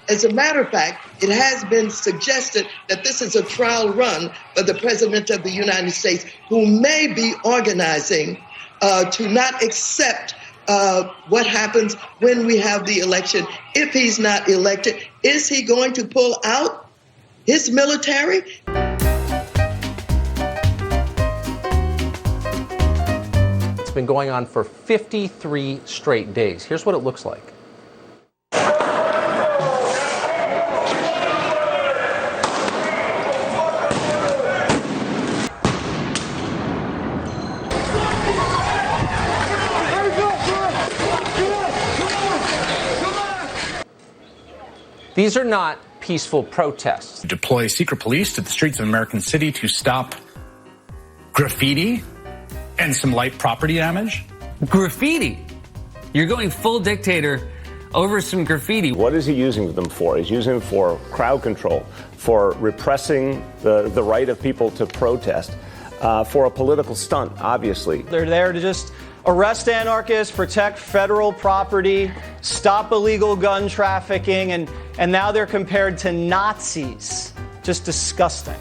As a matter of fact, it has been suggested that this is a trial run for the President of the United States, who may be organizing to not accept what happens when we have the election. If he's not elected, is he going to pull out his military? It's been going on for 53 straight days. Here's what it looks like. These are not peaceful protests. Deploy secret police to the streets of American City to stop graffiti and some light property damage. Graffiti? You're going full dictator over some graffiti. What is he using them for? He's using them for crowd control, for repressing the right of people to protest, for a political stunt, obviously. They're there to just arrest anarchists, protect federal property, stop illegal gun trafficking, and now they're compared to Nazis. Just disgusting.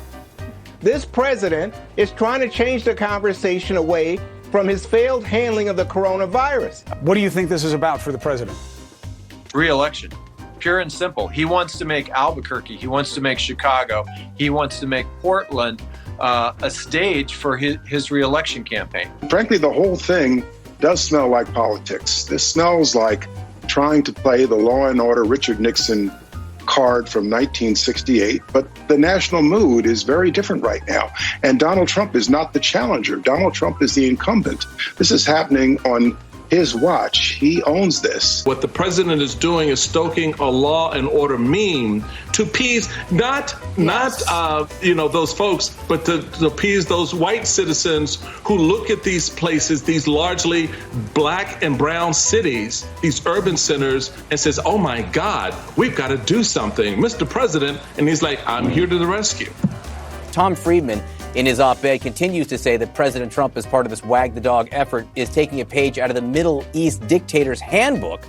This president is trying to change the conversation away from his failed handling of the coronavirus. What do you think this is about for the president? Re-election. Pure and simple. He wants to make Albuquerque, he wants to make Chicago, he wants to make Portland a stage for his re-election campaign. Frankly, the whole thing does smell like politics. This smells like trying to play the Law and Order Richard Nixon card from 1968, but the national mood is very different right now. And Donald Trump is not the challenger. Donald Trump is the incumbent. This is happening on his watch. He owns this. What the president is doing is stoking a law and order meme to appease not those folks, but to appease those white citizens who look at these places, these largely black and brown cities, these urban centers, and says, oh my God, we've got to do something, Mr. President. And he's like, I'm here to the rescue. Tom Friedman, in his op-ed, continues to say that President Trump, as part of this wag the dog effort, is taking a page out of the Middle East dictator's handbook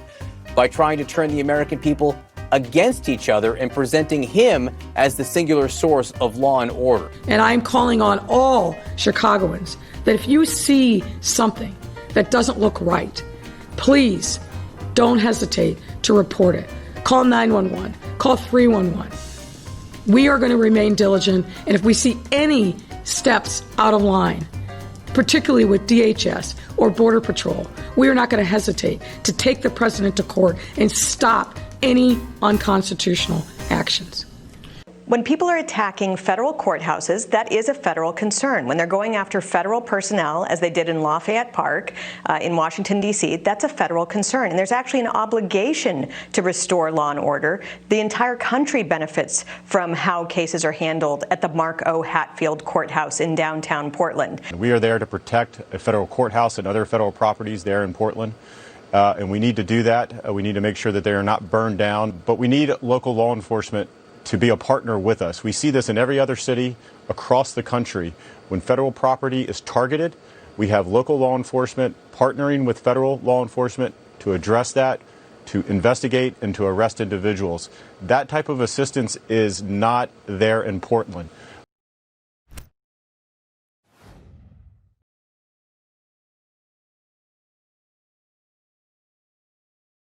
by trying to turn the American people against each other and presenting him as the singular source of law and order. And I'm calling on all Chicagoans that if you see something that doesn't look right, please don't hesitate to report it. Call 911, call 311. We are going to remain diligent, and if we see any steps out of line, particularly with DHS or Border Patrol, we are not going to hesitate to take the president to court and stop any unconstitutional actions. When people are attacking federal courthouses, that is a federal concern. When they're going after federal personnel, as they did in Lafayette Park in Washington, D.C., that's a federal concern. And there's actually an obligation to restore law and order. The entire country benefits from how cases are handled at the Mark O. Hatfield Courthouse in downtown Portland. We are there to protect a federal courthouse and other federal properties there in Portland. And we need to do that. We need to make sure that they are not burned down. But we need local law enforcement to be a partner with us. We see this in every other city across the country. When federal property is targeted, we have local law enforcement partnering with federal law enforcement to address that, to investigate, and to arrest individuals. That type of assistance is not there in Portland.